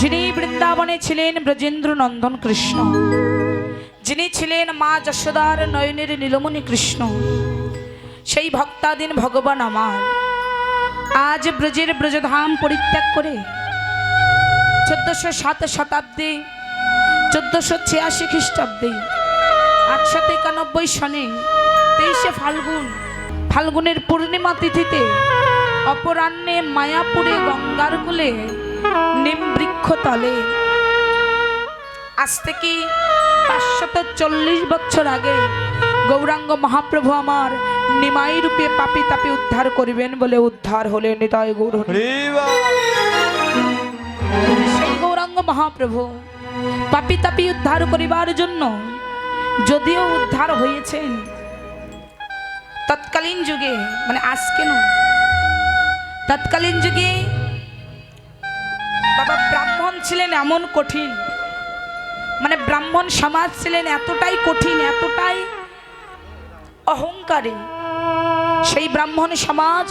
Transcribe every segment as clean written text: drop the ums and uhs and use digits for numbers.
যিনি বৃন্দাবনে ছিলেন ব্রজেন্দ্র নন্দন কৃষ্ণ, যিনি ছিলেন মা যশোদার নয়নের নীলমণি কৃষ্ণ, সেই ভক্তাধীন ভগবান আমার আজ ব্রজের ব্রজধাম পরিত্যাগ করে 1407 শতাব্দী 1486 খ্রিস্টাব্দে 891 সনে 23শে ফাল্গুনের পূর্ণিমা তিথিতে অপরাহ্নে মায়াপুরে গঙ্গার কূলে নিমবৃক্ষ তলে আজ থেকে 540 বছর আগে গৌরাঙ্গ মহাপ্রভু আমার নিমাই রূপে পাপী তাপী উদ্ধার করিবেন বলে উদ্ধার হলেন হৃদয় গৌর। সেই গৌরাঙ্গ মহাপ্রভু পাপী তাপী উদ্ধার করিবার জন্য যদিও উদ্ধার হয়েছেন তৎকালীন যুগে, মানে আজকে নয়, তৎকালীন যুগে বাবা ব্রাহ্মণ ছিলেন এমন কঠিন, মানে ব্রাহ্মণ সমাজ ছিলেন এতটাই কঠিন, এতটাই অহংকারী। সেই ব্রাহ্মণ সমাজ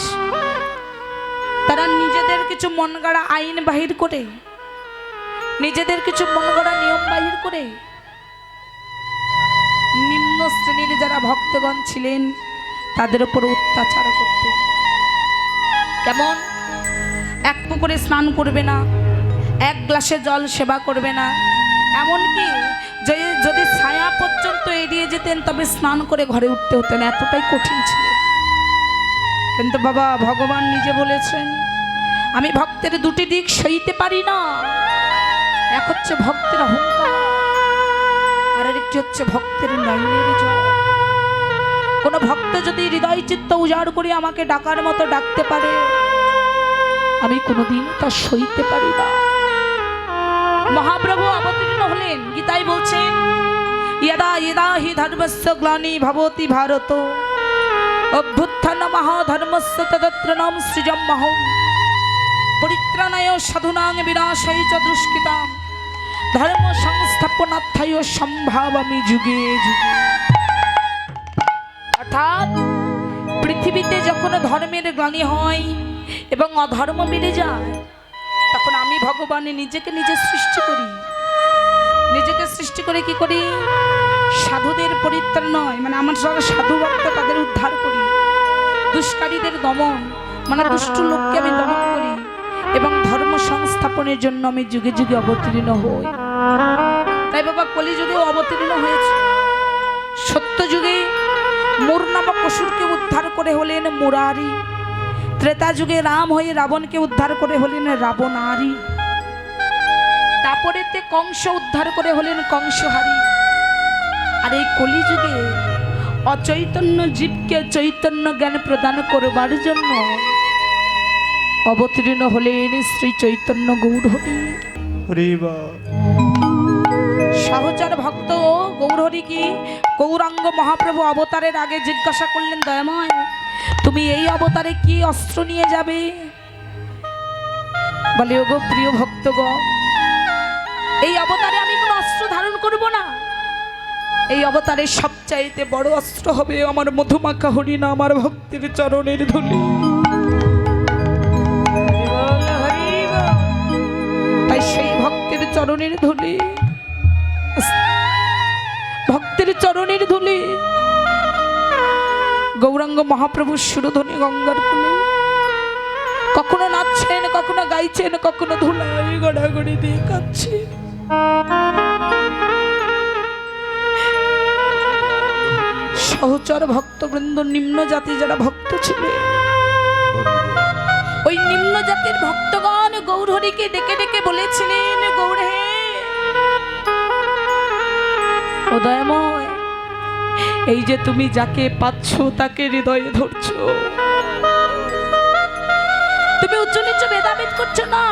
তারা নিজেদের কিছু মন গড়া আইন বাহির করে, নিজেদের কিছু মন গড়া নিয়ম বাহির করে নিম্ন শ্রেণীর যারা ভক্তগণ ছিলেন তাদের উপর অত্যাচার করতে। কেমন? এক পুকুরে স্নান করবে না, এক গ্লাসে জল সেবা করবে না, এমনকি যদি ছায়া পর্যন্ত এড়িয়ে যেতেন তবে স্নান করে ঘরে উঠতে হতেন, এতটাই কঠিন ছিল। কিন্তু বাবা ভগবান নিজে বলেছেন, আমি ভক্তের দুটি দিক সইতে পারি না। এক হচ্ছে ভক্তের অহংকার, আর আরেকটি হচ্ছে ভক্তের নয়নের জল। কোনো ভক্ত যদি হৃদয় চিত্ত উজাড় করে আমাকে ডাকার মতো ডাকতে পারে, আমি কোনোদিন তা সইতে পারি না। মহাপ্রভু অবতীর্ণ হলেন, গীতায় বলছেন, ইয়দা ইয়দা হি ধর্মস্য গ্লানি ভবতি ভারত অভ্যুত্থান মহাধর্মস্য তদত্রণম সৃজম্মহম পরিত্রাণায় সাধুনাং বিনাশায় চ দুষ্কৃতাম ধর্ম সংস্থাপনার্থায় সম্ভাবামি যুগে যুগে। অর্থাৎ পৃথিবীতে যখন ধর্মের গ্লানি হয় এবং অধর্ম বেড়ে যায়, তখন আমি ভগবান নিজেকে নিজে সৃষ্টি করি। নিজেকে সৃষ্টি করে কি করি? সাধুদের পরিত্রাণ নয়, মানে আমার যারা সাধু ভক্ত তাদের উদ্ধার করি। দুষ্কারীদের দমন, মানে দুষ্ট লোককে আমি দমন করি, এবং ধর্ম সংস্থাপনের জন্য আমি যুগে যুগে অবতীর্ণ হই। তাই বাবা কলিযুগেও অবতীর্ণ হয়েছে। সত্য যুগে মোর নামক অসুরকে উদ্ধার করে হলেন মুরারি, ত্রেতা যুগে রাম হয়ে রাবণকে উদ্ধার করে হলেন রাবণারি, তারপরেতে কংস উদ্ধার করে হলেন কংসহারি। আর এই কলিযুগে অচৈতন্য জীবকে চৈতন্য জ্ঞান প্রদান করবার জন্য অবতীর্ণ হলেন শ্রী চৈতন্য গৌরহরি। সহচর ভক্ত গৌরহরি কি গৌরাঙ্গ মহাপ্রভু অবতারের আগে জিজ্ঞাসা করলেন, দয়াময় তুমি এই অবতারে কি অস্ত্র নিয়ে যাবে? বলে, ওগো প্রিয় ভক্তগণ, এই অবতারে আমি কোনো অস্ত্র ধারণ করব না। এই অবতারের সবচাইতে বড় অস্ত্র হবে আমার মধুমাখা হরিনাম, আমার ভক্তির চরণের ধুলি। তাই সেই ভক্তের চরণের ধুলি, ভক্তের চরণের ধুলি গৌরাঙ্গ মহাপ্রভু সুরধ্বনি গঙ্গার কূলে কখনো নাচছেন, কখনো গাইছেন, কখনো ধুলাই গড়াগড়ি দিয়ে কাঁদছেন। সহচর ভক্তবৃন্দ, নিম্ন জাতি যারা ভক্ত ছিলেন, ওই নিম্ন জাতির ভক্তগণ গৌরহরিকে ডেকে ডেকে বলেছিলেন, গৌরে ও দয়াময়, এই যে তুমি যাকে পাচ্ছ তাকে হৃদয়ে ধরছ, তুমি উচ্চ নিচ্চ ভেদাভেদ করছো না।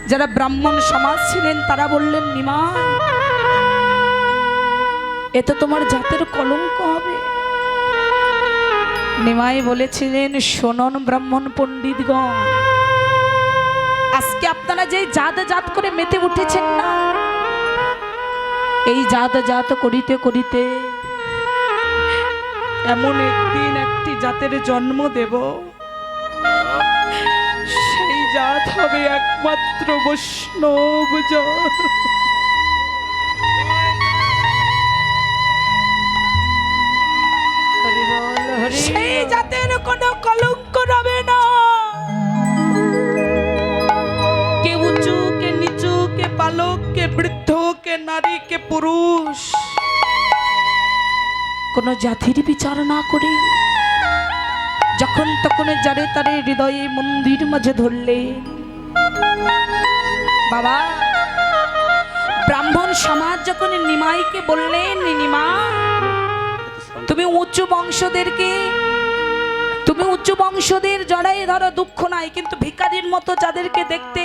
যারা ব্রাহ্মণ সমাজ ছিলেন তারা বললেন, নিমাই এ তো তোমার জাতের কলঙ্ক হবে। নিমাই বলেছিলেন, শোনন ব্রাহ্মণ পণ্ডিতগণ, আজকে আপনারা যে জাত জাত করে মেতে উঠেছেন না, এই জাত জাত করিতে করিতে এমন একদিন একটি জাতের জন্ম দেব, সেই জাত হবে একমাত্র বৈষ্ণব জাত। সেই জাতের কোনো কলঙ্ক রবে না। কে উঁচু কে নিচু, কে বালক কে বৃদ্ধ, কে নারী কে পুরুষ, কোন জাতির বিচার না করে যখন তখন যারে তারে হৃদয়ে মন্দির মাঝে ধরলে বাবা, ব্রাহ্মণ সমাজ যখন নিমাইকে বললেন, নিমা তুমি উচ্চ বংশদের জড়াই ধরো, দুঃখ নাই, কিন্তু ভিখারির মতো যাদেরকে দেখতে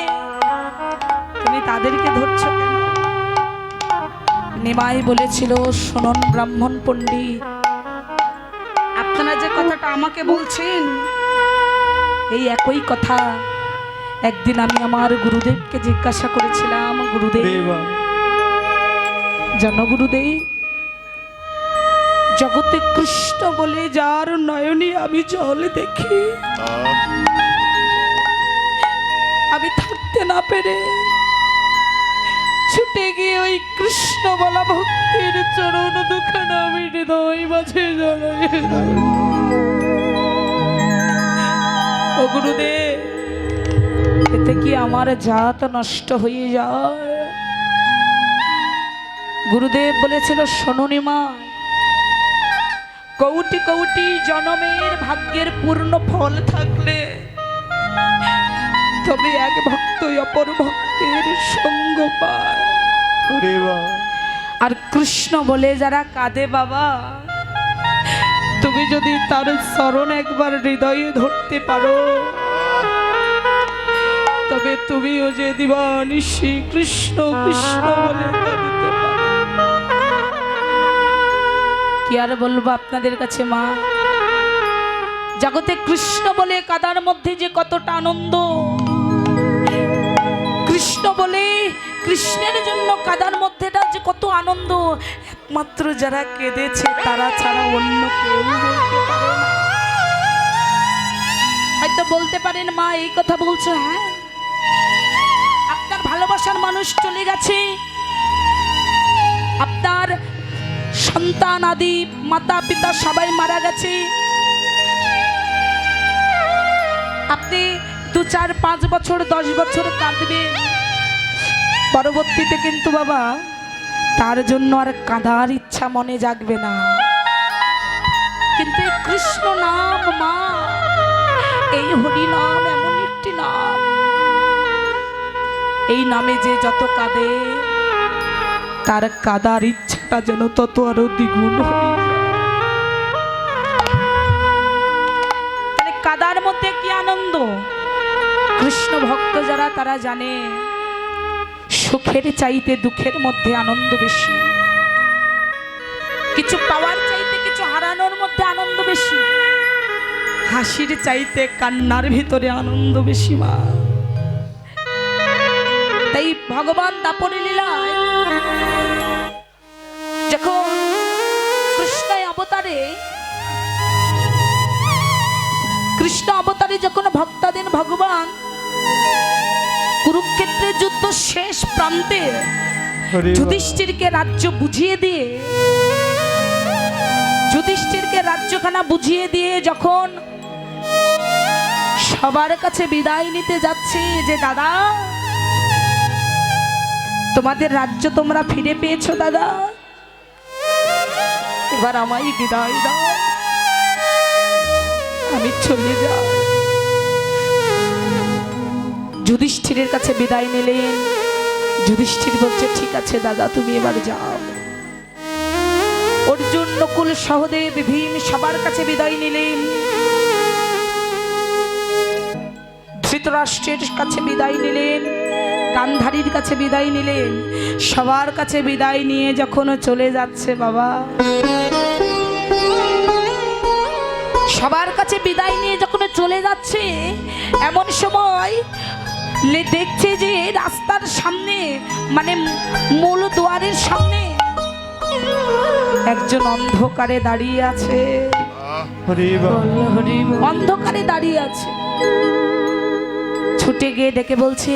তুমি তাদেরকে ধরছো কেন? নিমাই বলেছিল, শুনুন ব্রাহ্মণ পণ্ডিত, আপনারা যে কথাটা আমাকে বলছেন এই একই কথা একদিন আমি আমার গুরুদেবকে জিজ্ঞাসা করেছিলাম। গুরুদেব, জানো গুরুদেব, জগতে কৃষ্ণ বলে যার নয়নে আমি জল দেখি, আমি থাকতে না পেরে ছুটে গিয়ে ওই কৃষ্ণ বলা ভক্তির চরণ দুখানা আমি হৃদয় মাঝে জড়াই। ও গুরুদেব, এতে কি আমার জাত নষ্ট হয়ে যায়? গুরুদেব বলেছিল, শোনো নিমা, কোটি কোটি জনমের ভাগ্যের পূর্ণ ফল থাকলে তবে এক ভক্ত অপর ভক্তের সঙ্গ পায়। আর কৃষ্ণ বলে যারা কাঁদে বাবা, তুমি যদি তার চরণ একবার হৃদয়ে ধরতে পারো তবে তুমিও যে দিবানিশি কৃষ্ণ কৃষ্ণ বলে কাঁদিতে পারো। কি আর বলবো আপনাদের কাছে মা, জগতে কৃষ্ণ বলে কাদার মধ্যে যে কতটা আনন্দ, কৃষ্ণ বলে কৃষ্ণের জন্য কাদার মধ্যেটা যে কত আনন্দ, একমাত্র যারা কেঁদেছে তারা ছাড়া অন্য কেউ বলতে পারে না। হয়তো বলতে পারেন মা এই কথা বলছো, হ্যাঁ আপনার ভালোবাসার মানুষ চলে গেছে, আপনার সন্তান আদি মাতা পিতা সবাই মারা গেছে, আপনি 2, 4, 5 বছর 10 বছর কাঁদবেন, পরবর্তীতে কিন্তু বাবা তার জন্য আর কাঁদার ইচ্ছা মনে জাগবে না। কিন্তু কৃষ্ণ নাম মা, এই হরি নাম এমন একটি নাম, এই নামে যে যত কাঁদে তার কাঁদার ইচ্ছাটা যেন তত আরো দ্বিগুণ হয়ে যায়। তাহলে কাঁদার মধ্যে কি আনন্দ? কৃষ্ণ ভক্ত যারা তারা জানে সুখের চাইতে দুঃখের মধ্যে আনন্দ বেশি, কিছু পাওয়ার চাইতে কিছু হারানোর মধ্যে আনন্দ বেশি, হাসির চাইতে কান্নার ভিতরে আনন্দ বেশি মা। তাই ভগবান দাপরে লীলায় যখন কৃষ্ণ অবতারে যখন ভক্তাদের ভগবান কুরুক্ষেত্রের যুদ্ধ শেষ প্রান্তে যুধিষ্ঠিরকে রাজ্য বুঝিয়ে দিয়ে, যুধিষ্ঠিরকে রাজ্যখানা বুঝিয়ে দিয়ে যখন সবার কাছে বিদায় নিতে যাচ্ছে যে দাদা তোমাদের রাজ্য তোমরা ফিরে পেয়েছো দাদা, এবার আমায় বিদায় দাও, আমি চলে যাই। যুধিষ্ঠিরের কাছে বিদায় নিলেন, যুধিষ্ঠির বলছে ঠিক আছে দাদা তুমি এবার যাও। অর্জুন নকুল সহদেব ভীম সবার কাছে বিদায় নিলেন, ধৃতরাষ্ট্রের কাছে বিদায় নিলেন, গান্ধারীর কাছে বিদায় নিলেন, সবার কাছে বিদায় নিয়ে যখন চলে যাচ্ছে বাবা, সবার কাছে বিদায় নিয়ে যখন চলে যাচ্ছে এমন সময় দেখছে যে রাস্তার সামনে মানে মূল দুয়ারের সামনে একজন অন্ধকারে দাঁড়িয়ে আছে, অন্ধকারে দাঁড়িয়ে আছে। ছুটে গিয়ে ডেকে বলছে,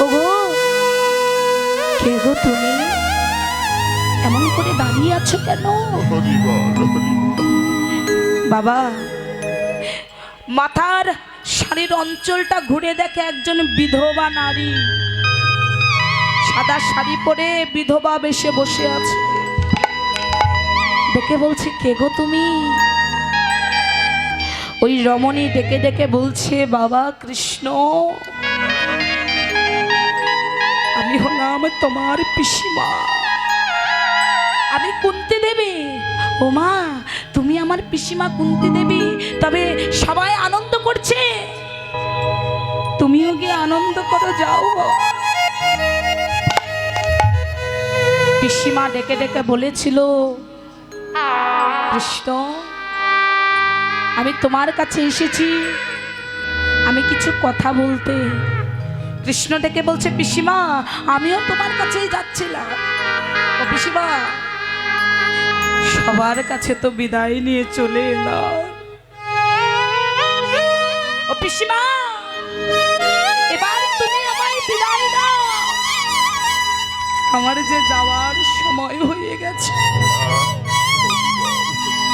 ওগো কে গো তুমি, এমন করে দাঁড়িয়ে আছো কেন? বাবা মাথার শাড়ির অঞ্চলটা ঘুরে দেখে একজন বিধবা নারী, সাদা শাড়ি পরে বিধবা বেশে বসে আছে। ডেকে বলছে, কে গো তুমি? ওই রমণী ডেকে ডেকে বলছে, বাবা কৃষ্ণ, আমি হলাম তোমার পিসিমা, আমি কুন্তি দেবী। ও মা, তুমি আমার পিসিমা কুন্তি দেবী, তবে সবাই আনন্দ করছে, তুমিও গিয়ে আনন্দ করো, যাও। পিসিমা ডেকে ডেকে বলেছিল, কৃষ্ণ আমি তোমার কাছে এসেছি, আমি কিছু কথা বলতে। কৃষ্ণ ডেকে বলছে, পিসিমা আমিও তোমার কাছেই যাচ্ছিলাম। ও পিসিমা, সবার কাছে তো বিদায় নিয়ে চলে এলাম। ও পিসিমা, এবার তুমি আমায় বিদায় দাও, আমার যে যাওয়ার সময় হয়ে গেছে,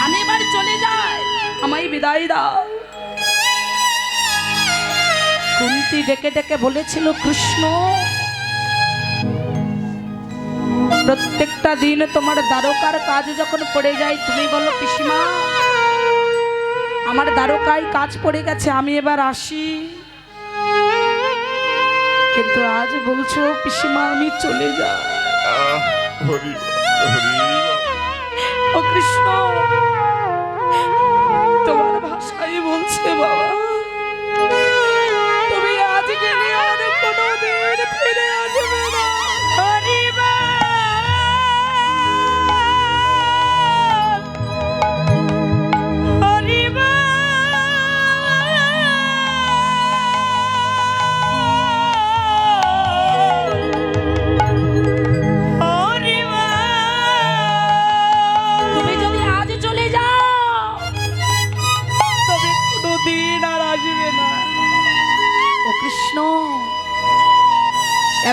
আমি এবার চলে যাই, আমায় বিদায় দাও। কুন্তি ডেকে ডেকে বলেছিল, কৃষ্ণ প্রত্যেকটা দিন তোমার দ্বারকার কাজ যখন পড়ে যায়, তুমি বলো পিসিমা আমার দ্বারকায় কাজ পড়ে গেছে, আমি এবার আসি। কিন্তু আজ বলছো পিসিমা আমি চলে যাই। ও কৃষ্ণ, তোমার ভাষাই বলছে, বাবা তুমি আজ গেলে আর কোনোদিন ফিরে আসবে না।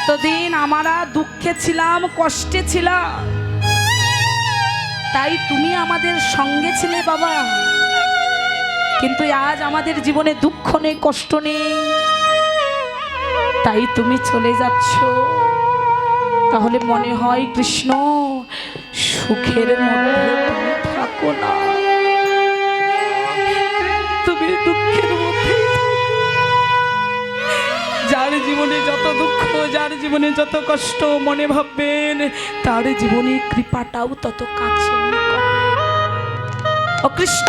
এতদিন আমরা দুঃখে ছিলাম, কষ্টে ছিলাম, তাই তুমি আমাদের সঙ্গে ছিলে বাবা, কিন্তু আজ আমাদের জীবনে দুঃখ নেই, কষ্ট নেই, তাই তুমি চলে যাচ্ছ। তাহলে মনে হয় কৃষ্ণ সুখের মধ্যে তুমি থাকো না, তুমি দুঃখের মধ্যে। যার জীবনে যত দুঃখ, যার জীবনে যত কষ্ট মনে ভাববেন, তার জীবনে কৃপাটাও তত কাছে। ও কৃষ্ণ,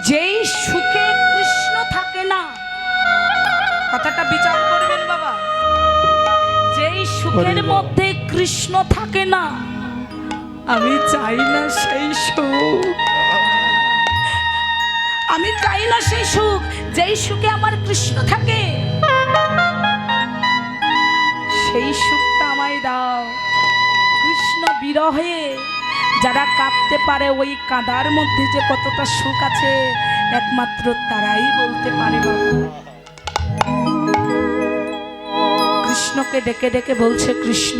যেই সুখে কৃষ্ণ থাকে না, কথাটা বিচার করবেন বাবা, যেই সুখের মধ্যে কৃষ্ণ থাকে না, আমি চাই না সেই সুখ, আমি চাই না সেই সুখ। যেই সুখে আমার কৃষ্ণ থাকে, সেই সুখটা আমায় দাও। কৃষ্ণ বিরহে যারা কাঁদতে পারে, ওই কাঁদার মধ্যে যে কতটা সুখ আছে একমাত্র তারাই বলতে পারে। কৃষ্ণকে ডেকে ডেকে বলছে, কৃষ্ণ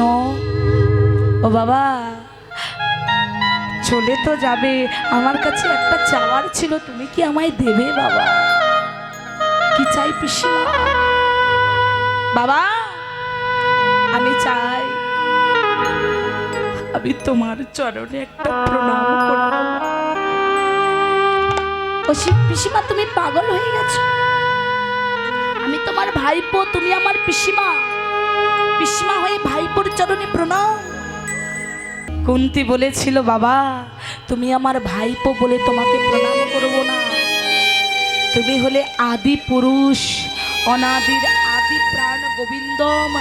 ও বাবা চলে তো যাবে, আমার কাছে একটা চাওয়ার ছিল, তুমি কি আমায় দেবে বাবা? কি চাই পিসিমা? বাবা আমি চাই আমি তোমার চরণে একটা প্রণাম করব। ও পিসিমা তুমি পাগল হয়ে গেছো, আমি তোমার ভাইপো, তুমি আমার পিসিমা, পিসিমা হয়ে ভাইপোর চরণে প্রণাম। কুন্তি বলেছিল, বাবা তুমি আমার ভাইপো বলে তোমাকে প্রণাম করব না, তুমি হলে আদি পুরুষ, অনাদির আদি প্রাণ গোবিন্দম,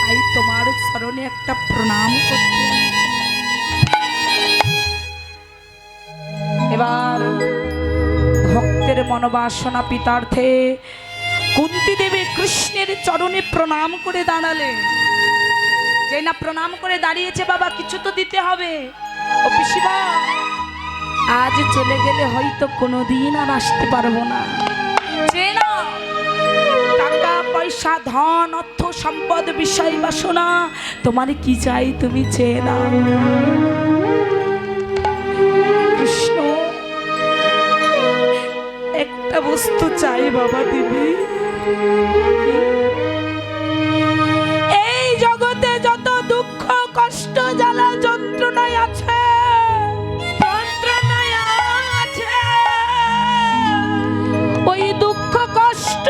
তাই তোমার চরণে একটা প্রণাম করতে। এবার ভক্তের মনোবাসনা পিতার্থে কুন্তি দেবী কৃষ্ণের চরণে প্রণাম করে দাঁড়ালে। যে না প্রণাম করে দাঁড়িয়েছে, বাবা কিছু তো দিতে হবে। ও পিসিমা আজ চলে গেলে হয়তো কোনোদিন আর আসতে পারবো না, যে না টাকা পয়সা ধন অর্থ সম্পদ বিষয় বাসনা তোমার কি চাই তুমি চেয়ে নাও। কৃষ্ণ একটা বস্তু চাই বাবা দিবি। এই জগতে যত দুঃখ কষ্ট জ্বালা যন্ত্রণায় আছে ওই দুঃখ কষ্ট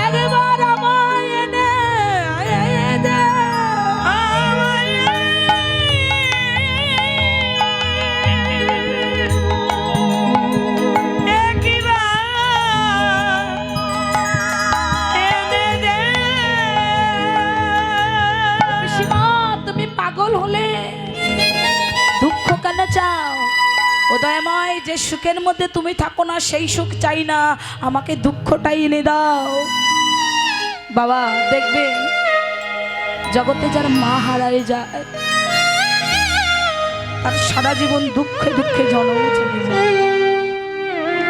একবার আমায় এনে দে। তুমি পাগল হলে দুঃখ কেন চাও? উদয়ময় যে সুখের মধ্যে তুমি থাকো না সেই সুখ চাই না, আমাকে দুঃখটাই এনে দাও। বাবা দেখবেন জগতে যার মা হারায় যায় তার সারা জীবন দুঃখে দুঃখে জন্ম চলে যায়।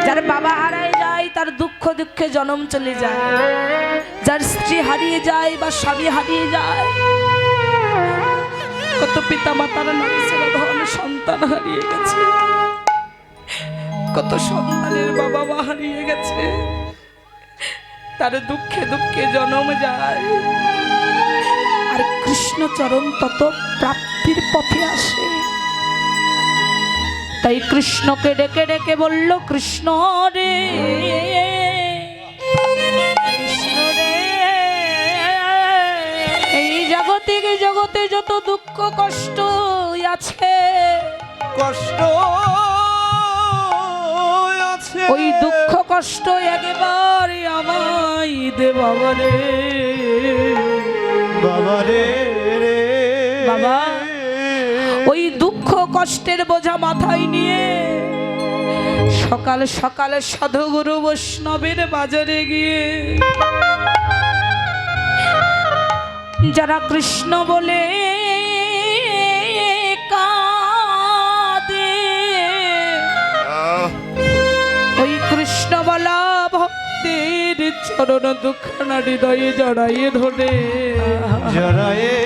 যার বাবা হারায় যায় তার দুঃখ দুঃখে জন্ম চলে যায়। যার স্ত্রী হারিয়ে যায় বা স্বামী হারিয়ে যায়, কত পিতা মাতার নামে ছেলে ধন সন্তান হারিয়ে গেছে, কত সন্তানের বাবা মা হারিয়ে গেছে, তার দুঃখে দুঃখে জন্ম যায়। আর কৃষ্ণ চরণ তত প্রাপ্তির পথে আসে। তাই কৃষ্ণকে ডেকে ডেকে বলল, কৃষ্ণ রে কৃষ্ণ রে, এই জাগতিক জগতে যত দুঃখ কষ্ট আছে কষ্ট ওই দুঃখ কষ্ট একেবারে আমায় দে বাবা রে। বাবা রে বাবা ওই দুঃখ কষ্টের বোঝা মাথায় নিয়ে সকাল সকালে সাধুগুরু বৈষ্ণবের বাজারে গিয়ে যারা কৃষ্ণ বলে কাঁদে ওই কৃষ্ণ বলা ভক্তের চরণ দুঃখানা হৃদয়ে জড়াইয়ে ধরে জড়ায়ে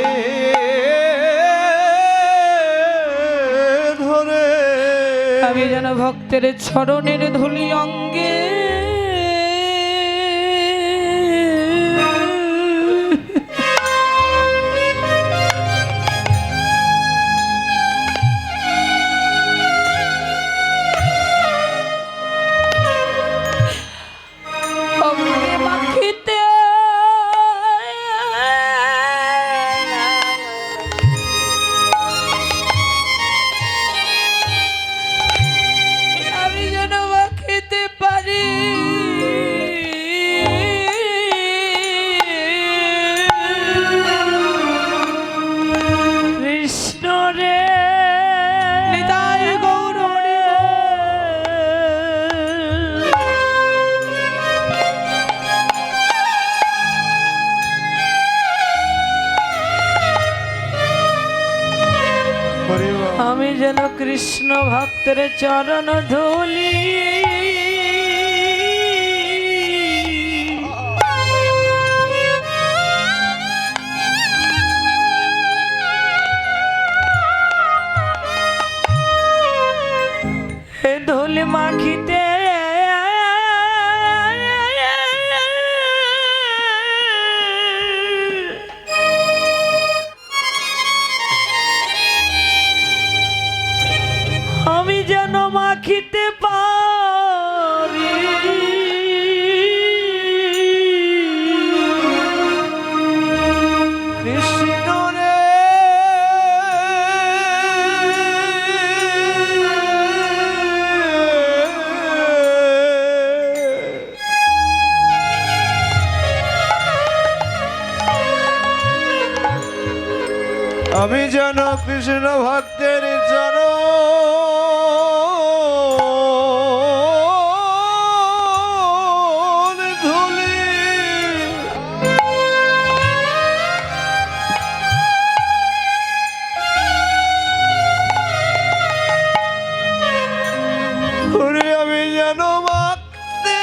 ধরে আমি যেন ভক্তের চরণের ধুলি অঙ্গে আমি যেন কৃষ্ণ ভক্তের চরণ ধুলি ধুলি মাখিতে আমি যেন মাখিতে পারি কৃষ্ণ রে আমি যেন কৃষ্ণ ভক্তের চরণ ধুলি আমি যেন মাখতে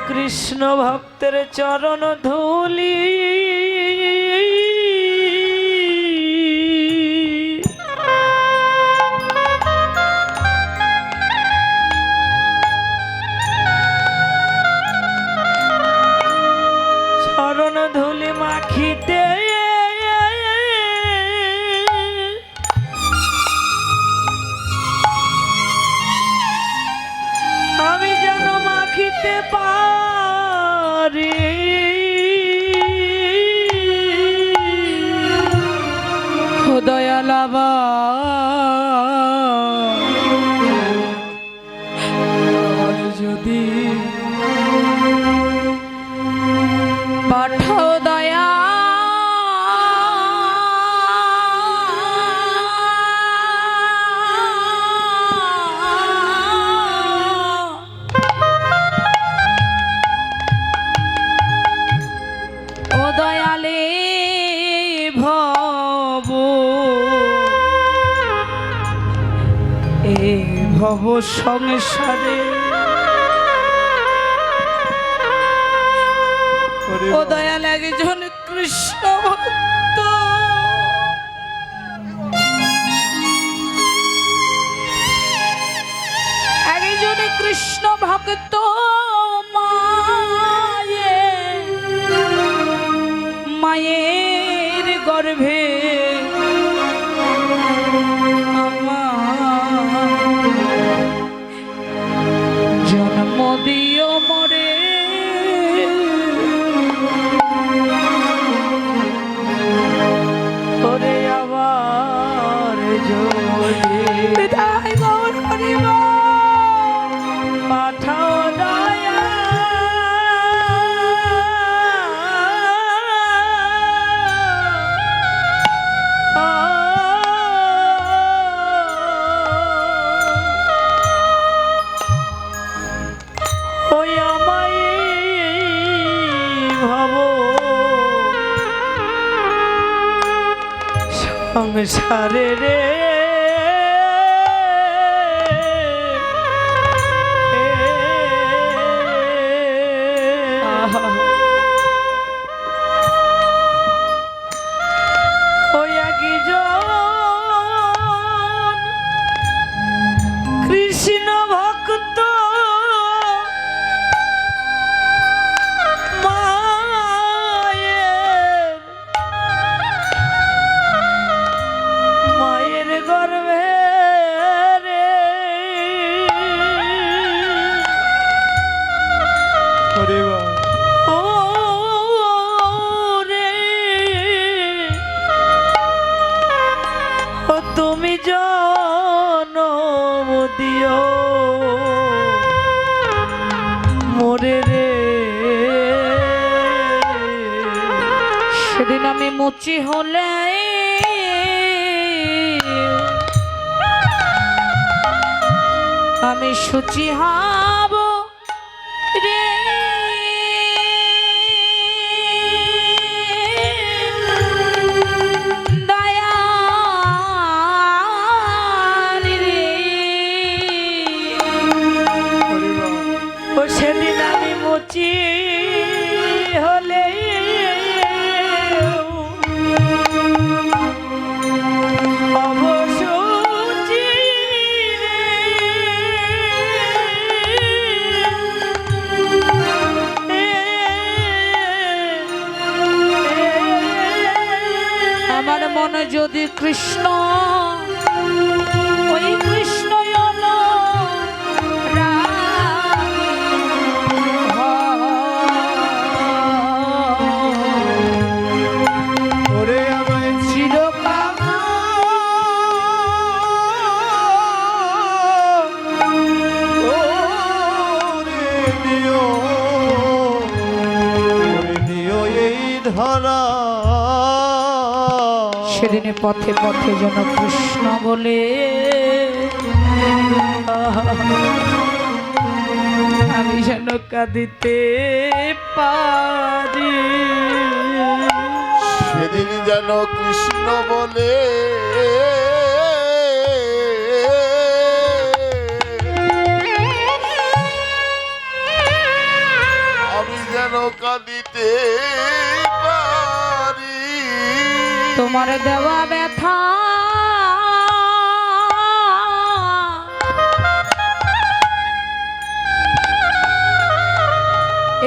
কৃষ্ণ ভক্তের চরণ ধুলি চরণ ধুলি মাখিতে আমি যেন মাখিতে পারি ও দয়ালাবা যদি পাঠাও দয়া ও দয়ালে ভব এ ভব সংসারে ও দয়াল একজন কৃষ্ণ ভক্ত একজন কৃষ্ণ ভক্ত মায়ের গর্ভে জন্ম দিও মরে ওরে আবার যদি বিদায় গৌর হরিব পাঠাও দয়া ওই আমায় ভাব সংসারে রে ওই একজন কৃষ্ণ ভক্ত মায়ের গর্ভে রে হরে বাবা ও রে ও তুমি জনম দিও মোরে রে সেদিন আমি মুচি হলে আমি সুচি হব রে দয়াল রে হরে বাবা ও সেদিন আমি মুচি হলে অবসুচি রে আমার মনে যদি কৃষ্ণ ওই কৃষ্ণ হলো ওরে আমায় চিরকাল ওরে দিও এই ধরা সেদিনে পথে পথে যেন কৃষ্ণ বলে আমি যেন কাঁদিতে পারি সেদিন যেন কৃষ্ণ বলে কাঁদিতে পারি। তোমার দেওয়া ব্যথা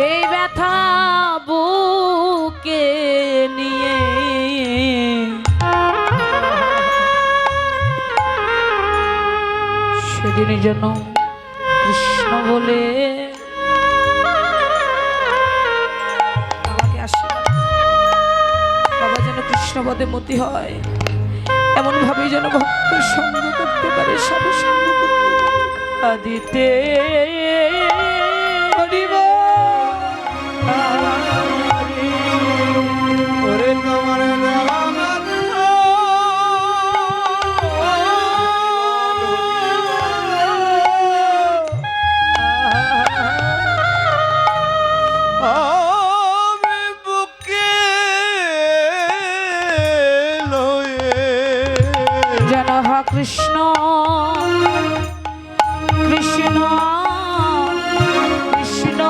এই ব্যথা বুকে নিয়ে সেদিনই যেন কৃষ্ণ বলে আমাকে আশীর্বাদ বাবা যেন কৃষ্ণপদে মতি হয়, এমন ভাবে যেন ভক্ত সঙ্গ করতে পারে, সাধু সঙ্গ করতে পারে। কাঁদিতে ওরে তোমার দেওয়া ব্যথা আমি বুকে লয়ে যেন হা কৃষ্ণ কৃষ্ণ কৃষ্ণ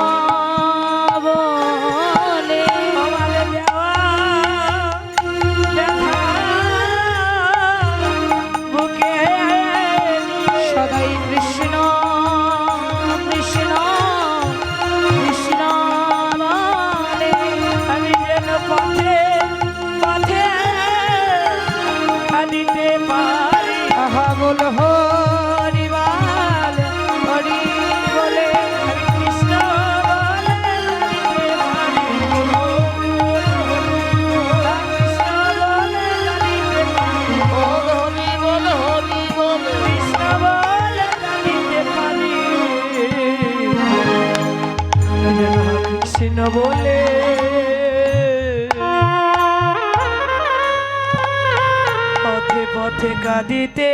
বলে আমার দেওয়া ব্যথা বুকে সদাই কৃষ্ণ কৃষ্ণ কৃষ্ণ বলে আমি যেন পথে পথে কাঁদিতে পারি। আহা বল হরিবাল হরি বলে কৃষ্ণ বলে কাঁদিতে পারি। কৃষ্ণ বলে কাঁদিতে পারি। বল হরি বল হরি বল। কৃষ্ণ বলে কাঁদিতে পারি। যেন কৃষ্ণ বলে পথে পথে কাঁদিতে